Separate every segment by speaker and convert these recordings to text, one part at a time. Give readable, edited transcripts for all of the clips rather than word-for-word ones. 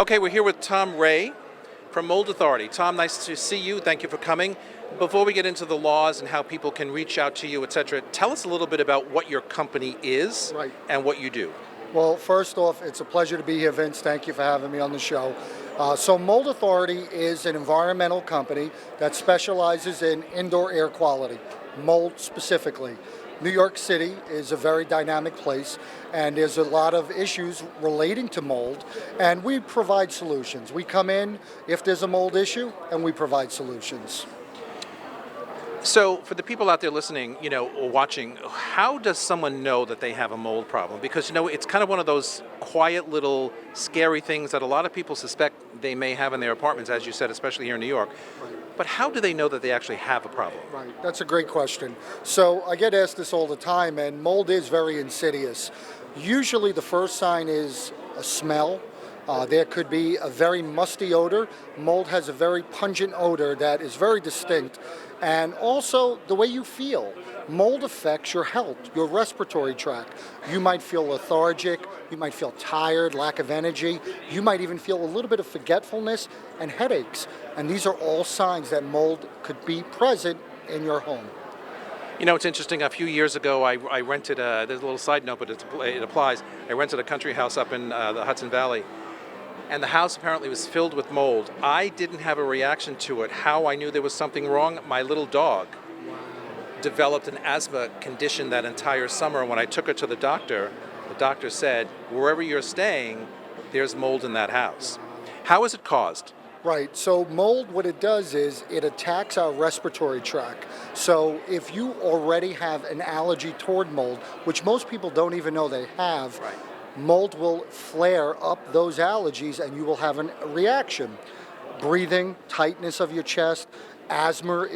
Speaker 1: Okay, we're here with Tom Ray from Mold Authority. Tom, nice to see you. Thank you for coming. Before we get into the laws and how people can reach out to you, etc., tell us a little bit about what your company is and what you do.
Speaker 2: Well, first off, it's a pleasure to be here, Vince. Thank you for having me on the show. So Mold Authority is an environmental company that specializes in indoor air quality, mold specifically. New York City is a very dynamic place, and there's a lot of issues relating to mold, and we provide solutions. We come in if there's a mold issue, and we provide solutions.
Speaker 1: So for the people out there listening, or watching, how does someone know that they have a mold problem? Because, it's kind of one of those quiet little scary things that a lot of people suspect they may have in their apartments, as you said, especially here in New York.
Speaker 2: Right.
Speaker 1: But how do they know that they actually have a problem?
Speaker 2: Right, that's a great question. So I get asked this all the time, and mold is very insidious. Usually the first sign is a smell. There could be a very musty odor. Mold has a very pungent odor that is very distinct. And also the way you feel. Mold affects your health, your respiratory tract. You might feel lethargic, you might feel tired, lack of energy. You might even feel a little bit of forgetfulness and headaches. And these are all signs that mold could be present in your home.
Speaker 1: It's interesting. A few years ago, I rented there's a little side note, but it applies. I rented a country house up in the Hudson Valley. And the house apparently was filled with mold. I didn't have a reaction to it. How I knew there was something wrong, my little dog developed an asthma condition that entire summer. When I took her to the doctor said, wherever you're staying, there's mold in that house. How is it caused?
Speaker 2: Right, so mold, what it does is it attacks our respiratory tract. So if you already have an allergy toward mold, which most people don't even know they have, mold will flare up those allergies and you will have a reaction. Breathing, tightness of your chest, asthma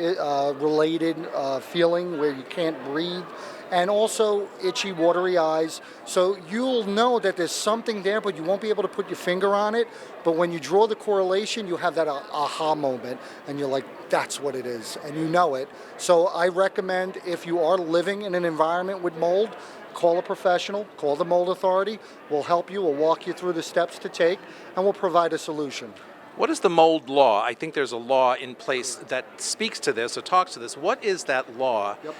Speaker 2: related feeling where you can't breathe, and also itchy, watery eyes. So you'll know that there's something there, but you won't be able to put your finger on it. But when you draw the correlation, you have that aha moment, and you're like, that's what it is, and you know it. So I recommend if you are living in an environment with mold, call a professional, call the Mold Authority. We'll help you, we'll walk you through the steps to take, and we'll provide a solution.
Speaker 1: What is the mold law? I think there's a law in place that speaks to this or talks to this. What is that law?
Speaker 2: Yep.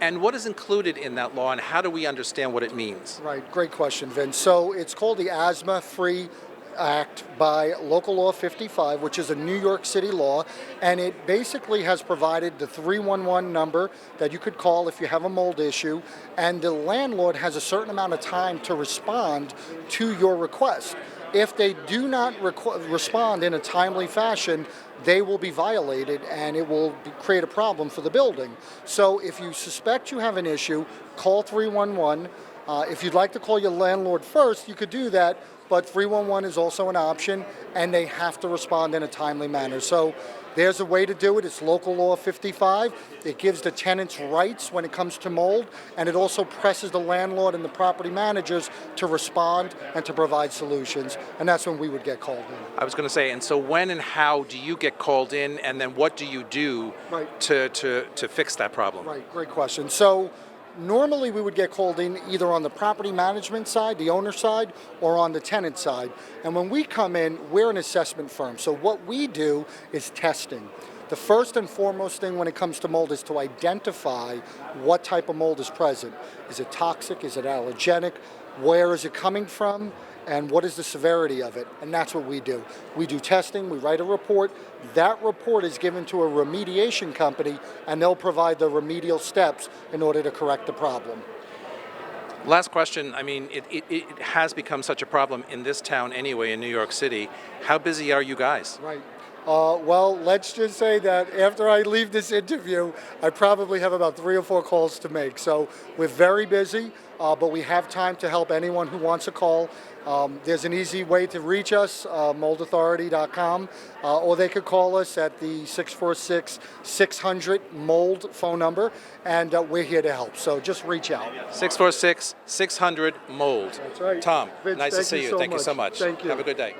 Speaker 1: And what is included in that law, and how do we understand what it means?
Speaker 2: Right, great question, Vince. So it's called the Asthma-Free Act by Local Law 55, which is a New York City law, and it basically has provided the 311 number that you could call if you have a mold issue, and the landlord has a certain amount of time to respond to your request. If they do not respond in a timely fashion, they will be violated and it will create a problem for the building. So if you suspect you have an issue, call 311. If you'd like to call your landlord first, you could do that, but 311 is also an option, and they have to respond in a timely manner. So there's a way to do it. It's Local Law 55. It gives the tenants rights when it comes to mold, and it also presses the landlord and the property managers to respond and to provide solutions, and that's when we would get called in.
Speaker 1: I was going to say, and so when and how do you get called in, and then what do you do to fix that problem?
Speaker 2: Right, great question. So normally we would get called in either on the property management side, the owner side, or on the tenant side. And when we come in, we're an assessment firm. So what we do is testing. The first and foremost thing when it comes to mold is to identify what type of mold is present. Is it toxic? Is it allergenic? Where is it coming from? And what is the severity of it? And that's what we do. We do testing, we write a report. That report is given to a remediation company, and they'll provide the remedial steps in order to correct the problem.
Speaker 1: Last question. I mean, it has become such a problem in this town anyway, in New York City. How busy are you guys?
Speaker 2: Right. Well, let's just say that after I leave this interview, I probably have about 3 or 4 calls to make. So we're very busy, but we have time to help anyone who wants a call. There's an easy way to reach us, moldauthority.com, or they could call us at the 646-600-MOLD phone number, and we're here to help. So just reach out.
Speaker 1: 646-600-MOLD.
Speaker 2: That's right.
Speaker 1: Tom,
Speaker 2: Vince,
Speaker 1: nice to see you. Thank you so much.
Speaker 2: Thank you.
Speaker 1: Have a good day.